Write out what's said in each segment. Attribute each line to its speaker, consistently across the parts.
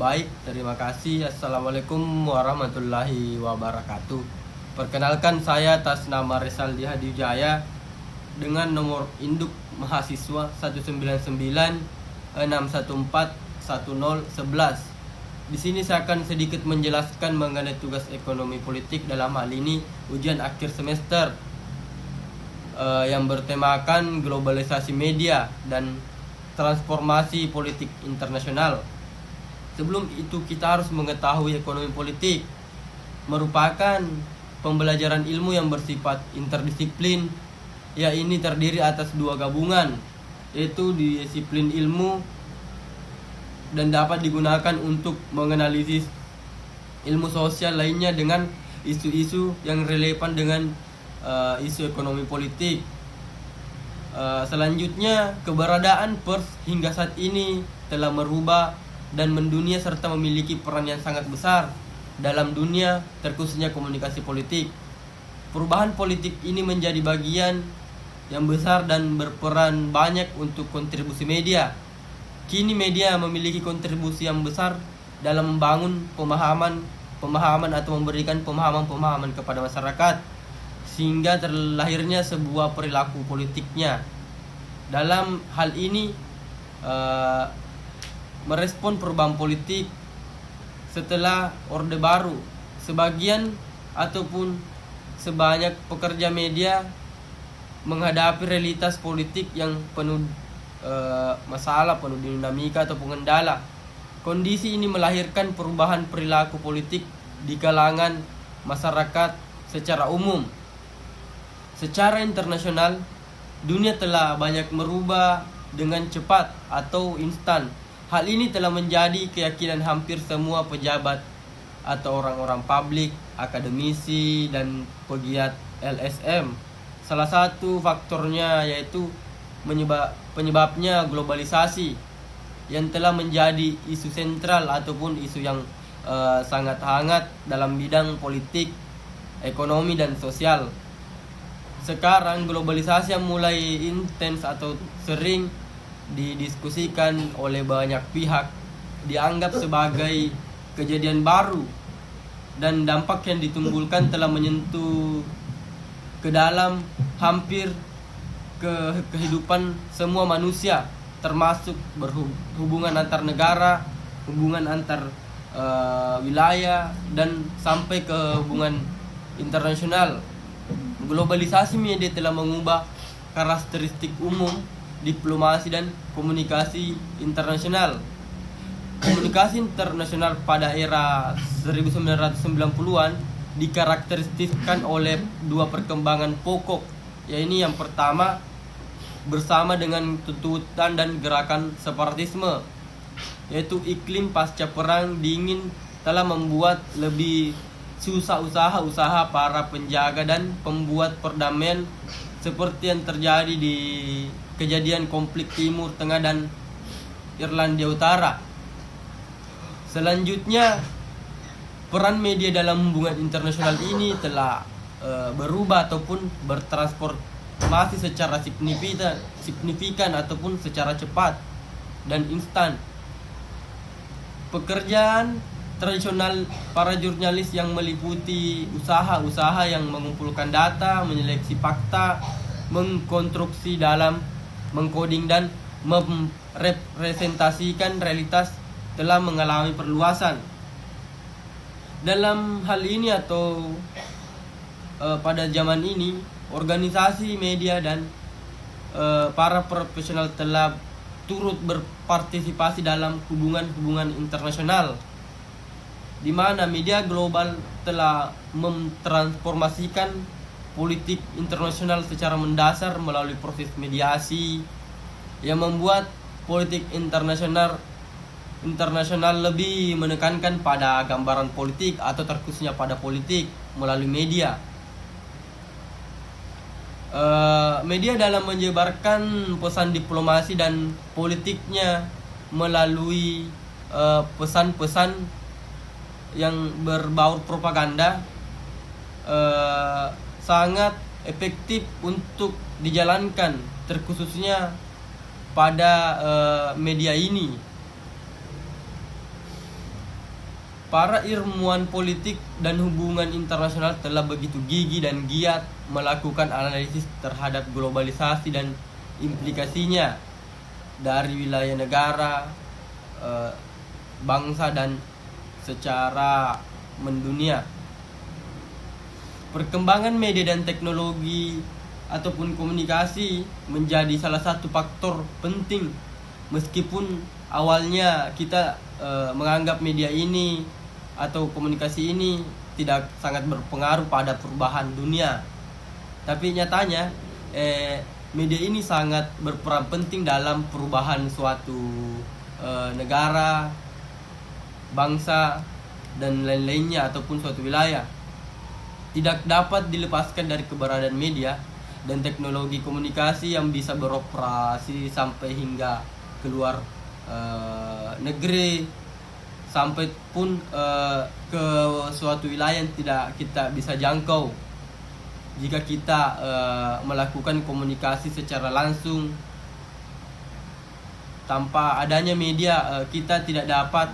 Speaker 1: Baik, terima kasih. Assalamualaikum warahmatullahi wabarakatuh. Perkenalkan, saya atas nama Resaldi Hadiwijaya dengan nomor induk mahasiswa 19961410111. Di sini saya akan sedikit menjelaskan mengenai tugas ekonomi politik dalam hal ini ujian akhir semester yang bertemakan globalisasi media dan transformasi politik internasional. Sebelum itu kita harus mengetahui ekonomi politik merupakan pembelajaran ilmu yang bersifat interdisiplin, ini terdiri atas dua gabungan, yaitu disiplin ilmu dan dapat digunakan untuk menganalisis ilmu sosial lainnya dengan isu-isu yang relevan dengan isu ekonomi politik. Selanjutnya, keberadaan pers hingga saat ini telah merubah dan mendunia serta memiliki peran yang sangat besar dalam dunia, terkhususnya komunikasi politik. Perubahan politik ini menjadi bagian yang besar dan berperan banyak untuk kontribusi media. Kini media memiliki kontribusi yang besar dalam membangun pemahaman atau memberikan pemahaman kepada masyarakat, sehingga terlahirnya sebuah perilaku politiknya. Dalam hal ini merespon perubahan politik setelah Orde Baru, sebagian ataupun sebanyak pekerja media menghadapi realitas politik yang penuh masalah, penuh dinamika atau pengendala. Kondisi ini melahirkan perubahan perilaku politik di kalangan masyarakat secara umum. Secara internasional, dunia telah banyak merubah dengan cepat atau instan. Hal ini telah menjadi keyakinan hampir semua pejabat atau orang-orang publik, akademisi, dan pegiat LSM. Salah satu faktornya yaitu penyebabnya globalisasi yang telah menjadi isu sentral ataupun isu yang sangat hangat dalam bidang politik, ekonomi, dan sosial. Sekarang globalisasi yang mulai intens atau sering didiskusikan oleh banyak pihak dianggap sebagai kejadian baru, dan dampak yang ditimbulkan telah menyentuh ke dalam hampir kehidupan semua manusia, termasuk hubungan antar negara, hubungan antar wilayah, dan sampai ke hubungan internasional. Globalisasi media telah mengubah karakteristik umum diplomasi dan komunikasi internasional. Komunikasi internasional pada era 1990-an dikarakteristikkan oleh dua perkembangan pokok, yaitu yang pertama bersama dengan tuntutan dan gerakan separatisme, yaitu iklim pasca perang dingin telah membuat lebih susah usaha para penjaga dan pembuat perdamaian seperti yang terjadi di kejadian konflik Timur Tengah dan Irlandia Utara. Selanjutnya, peran media dalam hubungan internasional ini telah berubah ataupun bertransformasi secara signifikan ataupun secara cepat dan instan. Pekerjaan tradisional para jurnalis yang meliputi usaha-usaha yang mengumpulkan data, menyeleksi fakta, mengkonstruksi dalam mengkoding dan merepresentasikan realitas telah mengalami perluasan. Dalam hal ini atau pada zaman ini, organisasi media dan para profesional telah turut berpartisipasi dalam hubungan internasional, di mana media global telah mentransformasikan politik internasional secara mendasar melalui proses mediasi yang membuat politik internasional lebih menekankan pada gambaran politik atau terkhususnya pada politik melalui media. Media dalam menyebarkan pesan diplomasi dan politiknya melalui pesan-pesan yang berbau propaganda sangat efektif untuk dijalankan, terkhususnya pada media ini. Para ilmuwan politik dan hubungan internasional telah begitu gigih dan giat melakukan analisis terhadap globalisasi dan implikasinya dari wilayah negara, bangsa, dan secara mendunia. Perkembangan media dan teknologi ataupun komunikasi menjadi salah satu faktor penting, meskipun awalnya kita menganggap media ini atau komunikasi ini tidak sangat berpengaruh pada perubahan dunia. Tapi nyatanya media ini sangat berperan penting dalam perubahan suatu negara, bangsa, dan lain-lainnya ataupun suatu wilayah. Tidak dapat dilepaskan dari keberadaan media dan teknologi komunikasi yang bisa beroperasi sampai hingga keluar negeri, sampai pun ke suatu wilayah yang tidak kita bisa jangkau jika kita melakukan komunikasi secara langsung. Tanpa adanya media, kita tidak dapat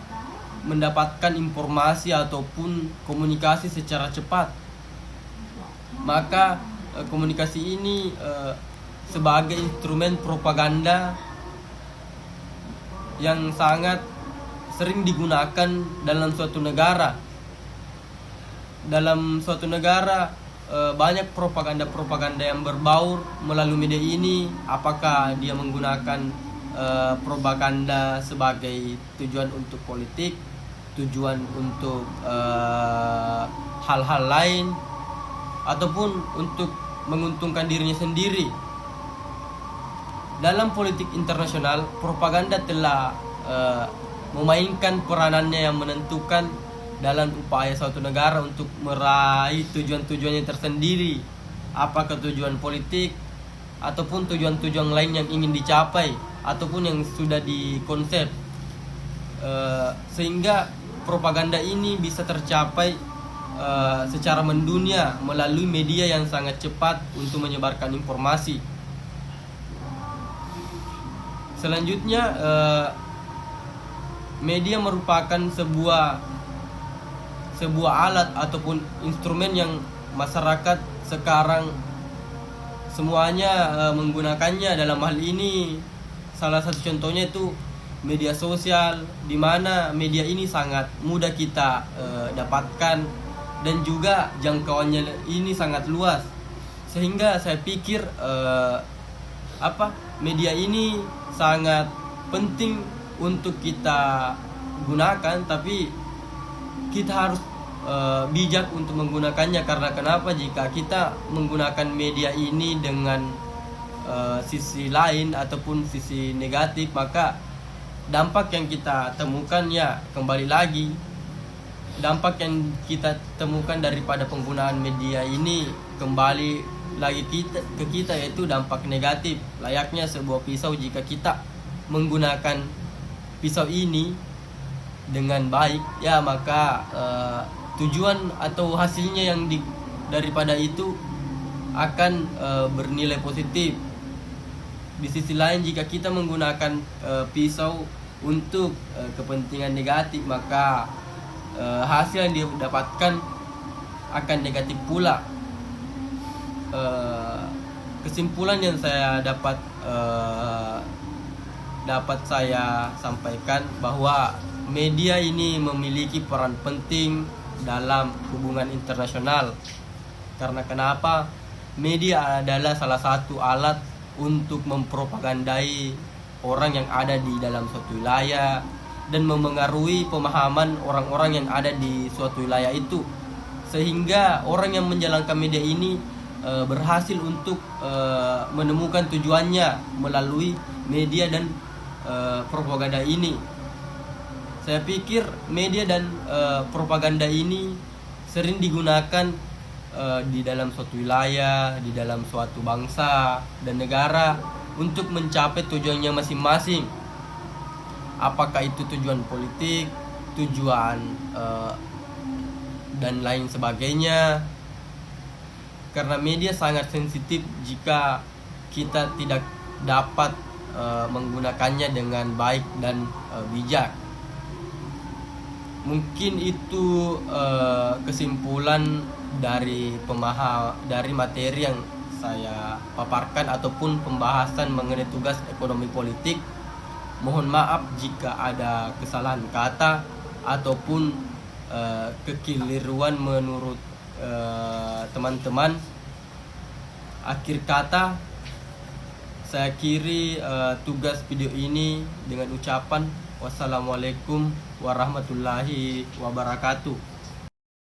Speaker 1: mendapatkan informasi ataupun komunikasi secara cepat. Maka komunikasi ini sebagai instrumen propaganda yang sangat sering digunakan dalam suatu negara. Dalam suatu negara banyak propaganda-propaganda yang berbaur melalui media ini. Apakah dia menggunakan propaganda sebagai tujuan untuk politik, tujuan untuk hal-hal lain, ataupun untuk menguntungkan dirinya sendiri. Dalam politik internasional, propaganda telah memainkan peranannya yang menentukan dalam upaya suatu negara untuk meraih tujuan-tujuannya tersendiri, apakah tujuan politik ataupun tujuan-tujuan lain yang ingin dicapai ataupun yang sudah dikonsep, sehingga propaganda ini bisa tercapai secara mendunia melalui media yang sangat cepat untuk menyebarkan informasi. Selanjutnya, media merupakan sebuah alat ataupun instrumen yang masyarakat sekarang semuanya menggunakannya. Dalam hal ini salah satu contohnya itu media sosial, di mana media ini sangat mudah kita dapatkan dan juga jangkauannya ini sangat luas, sehingga saya pikir media ini sangat penting untuk kita gunakan, tapi kita harus bijak untuk menggunakannya. Karena kenapa? Jika kita menggunakan media ini dengan sisi lain ataupun sisi negatif, maka dampak yang kita temukan ya kembali lagi, dampak yang kita temukan daripada penggunaan media ini kembali lagi ke kita, yaitu dampak negatif. Layaknya sebuah pisau, jika kita menggunakan pisau ini dengan baik, ya maka tujuan atau hasilnya yang daripada itu akan bernilai positif. Di sisi lain, jika kita menggunakan pisau untuk kepentingan negatif, maka hasil yang didapatkan akan negatif pula. Kesimpulan yang saya dapat saya sampaikan bahwa media ini memiliki peran penting dalam hubungan internasional. Karena kenapa? Media adalah salah satu alat untuk mempropagandai orang yang ada di dalam suatu wilayah dan memengaruhi pemahaman orang-orang yang ada di suatu wilayah itu, sehingga orang yang menjalankan media ini berhasil untuk menemukan tujuannya melalui media dan propaganda ini. Saya pikir media dan propaganda ini sering digunakan di dalam suatu wilayah, di dalam suatu bangsa dan negara untuk mencapai tujuannya masing-masing. Apakah itu tujuan politik, tujuan dan lain sebagainya. Karena media sangat sensitif jika kita tidak dapat menggunakannya dengan baik dan bijak. Mungkin itu kesimpulan dari materi yang saya paparkan ataupun pembahasan mengenai tugas ekonomi politik. Mohon maaf jika ada kesalahan kata ataupun kekeliruan menurut teman-teman. Akhir kata, saya akhiri tugas video ini dengan ucapan wassalamualaikum warahmatullahi wabarakatuh.